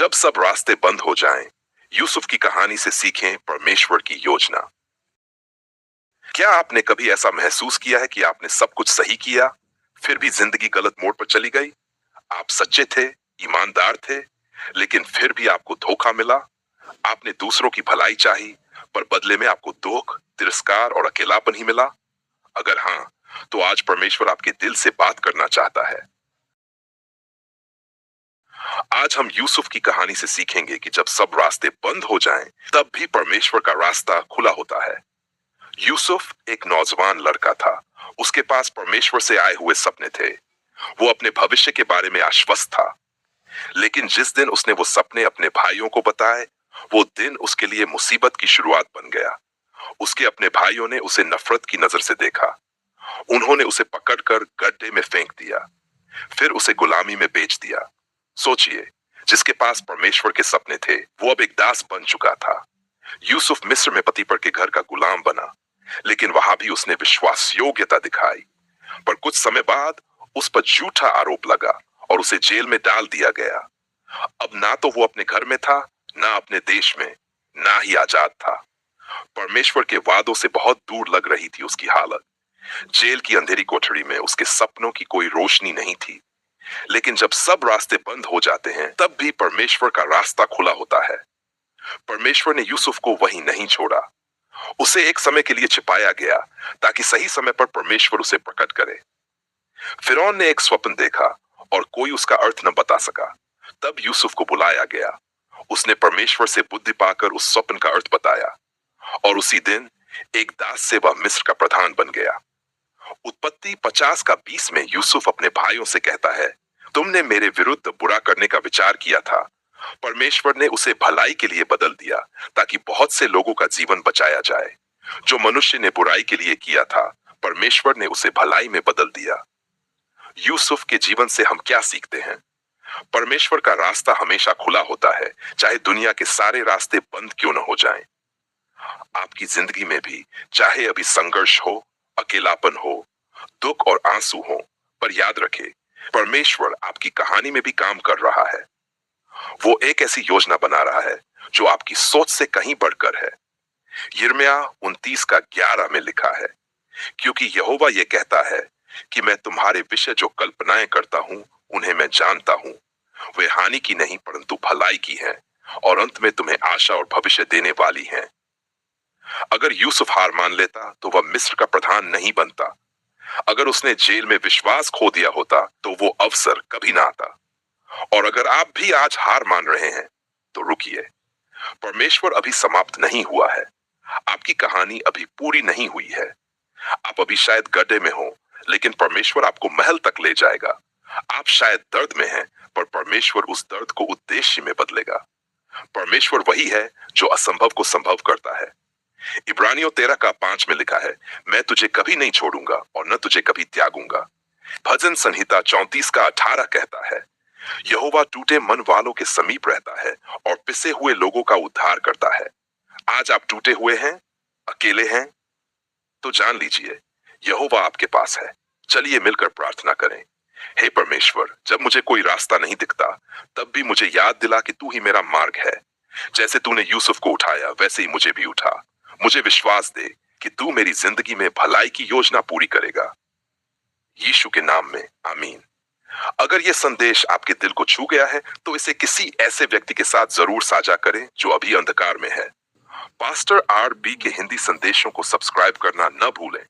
जब सब रास्ते बंद हो जाएं, यूसुफ की कहानी से सीखें परमेश्वर की योजना। क्या आपने कभी ऐसा महसूस किया है कि आपने सब कुछ सही किया, फिर भी जिंदगी गलत मोड़ पर चली गई? आप सच्चे थे, ईमानदार थे, लेकिन फिर भी आपको धोखा मिला। आपने दूसरों की भलाई चाही, पर बदले में आपको दुख, तिरस्कार और अकेलापन ही मिला। अगर हाँ, तो आज परमेश्वर आपके दिल से बात करना चाहता है। आज हम यूसुफ की कहानी से सीखेंगे कि जब सब रास्ते बंद हो जाएं, तब भी परमेश्वर का रास्ता खुला होता है। यूसुफ एक नौजवान लड़का था। उसके पास परमेश्वर से आए हुए सपने थे। वो अपने भविष्य के बारे में आश्वस्त था। लेकिन जिस दिन उसने वो सपने अपने भाइयों को बताए, वो दिन उसके लिए मुसीबत की शुरुआत बन गया। उसके अपने भाइयों ने उसे नफरत की नजर से देखा। उन्होंने उसे पकड़कर गड्ढे में फेंक दिया, फिर उसे गुलामी में बेच दिया। सोचिए, जिसके पास परमेश्वर के सपने थे, वो अब एक दास बन चुका था। यूसुफ मिस्र में पतीपर के घर का गुलाम बना, लेकिन वहां भी उसने विश्वास योग्यता दिखाई। पर कुछ समय बाद उस पर झूठा आरोप लगा और उसे जेल में डाल दिया गया। अब ना तो वो अपने घर में था, ना अपने देश में, ना ही आजाद था। परमेश्वर के वादों से बहुत दूर लग रही थी उसकी हालत। जेल की अंधेरी कोठरी में उसके सपनों की कोई रोशनी नहीं थी। लेकिन जब सब रास्ते बंद हो जाते हैं, तब भी परमेश्वर का रास्ता खुला होता है। परमेश्वर ने यूसुफ को वहीं नहीं छोड़ा। उसे एक समय के लिए छिपाया गया, ताकि सही समय पर परमेश्वर उसे प्रकट करे। फिरौन ने एक स्वप्न देखा और कोई उसका अर्थ न बता सका। तब यूसुफ को बुलाया गया। उसने परमेश्वर से बुद्धि पाकर उस स्वप्न का अर्थ बताया, और उसी दिन एक दास से वह मिस्र का प्रधान बन गया। उत्पत्ति 50 का 20 में यूसुफ अपने भाइयों से कहता है, तुमने मेरे विरुद्ध बुरा करने का विचार किया था, परमेश्वर ने उसे भलाई के लिए बदल दिया, ताकि बहुत से लोगों का जीवन बचाया जाए। जो मनुष्य ने बुराई के लिए किया था, परमेश्वर ने उसे भलाई में बदल दिया। यूसुफ के जीवन से हम क्या सीखते हैं? परमेश्वर का रास्ता हमेशा खुला होता है, चाहे दुनिया के सारे रास्ते बंद क्यों न हो जाएं। आपकी जिंदगी में भी चाहे अभी संघर्ष हो, अकेलापन हो, दुख और आंसू हो, पर याद रखें, परमेश्वर आपकी कहानी में भी काम कर रहा है। वो एक ऐसी योजना बना रहा है जो आपकी सोच से कहीं बढ़कर है। यिर्मयाह 29 का 11 में लिखा है, क्योंकि यहोवा ये कहता है कि मैं तुम्हारे विषय जो कल्पनाएं करता हूं, उन्हें मैं जानता हूं। वे हानि की नहीं परंतु भलाई की हैं, और अंत में तुम्हें आशा और भविष्य देने वाली हैं। अगर यूसुफ हार मान लेता तो वह मिस्र का प्रधान नहीं बनता। अगर उसने जेल में विश्वास खो दिया होता तो वो अवसर कभी ना आता। और अगर आप भी आज हार मान रहे हैं, तो रुकिए, परमेश्वर अभी समाप्त नहीं हुआ है। आपकी कहानी अभी पूरी नहीं हुई है। आप अभी शायद गड्ढे में हो, लेकिन परमेश्वर आपको महल तक ले जाएगा। आप शायद दर्द में हैं, पर परमेश्वर उस दर्द को उद्देश्य में बदलेगा। परमेश्वर वही है जो असंभव को संभव करता है। इब्रानियों 13 का 5 में लिखा है, मैं तुझे कभी नहीं छोड़ूंगा और न तुझे कभी त्यागूंगा। भजन संहिता 34 का 18 कहता है, यहोवा टूटे मन वालों के समीप रहता है और पिसे हुए लोगों का उद्धार करता है। आज आप टूटे हुए हैं, अकेले हैं, तो जान लीजिए, यहोवा आपके पास है। चलिए मिलकर प्रार्थना करें। हे परमेश्वर, जब मुझे कोई रास्ता नहीं दिखता, तब भी मुझे याद दिला कि तू ही मेरा मार्ग है। जैसे तूने यूसुफ को उठाया, वैसे ही मुझे भी उठा। मुझे विश्वास दे कि तू मेरी जिंदगी में भलाई की योजना पूरी करेगा। यीशु के नाम में आमीन। अगर यह संदेश आपके दिल को छू गया है, तो इसे किसी ऐसे व्यक्ति के साथ जरूर साझा करें जो अभी अंधकार में है। पास्टर RB के हिंदी संदेशों को सब्सक्राइब करना न भूलें।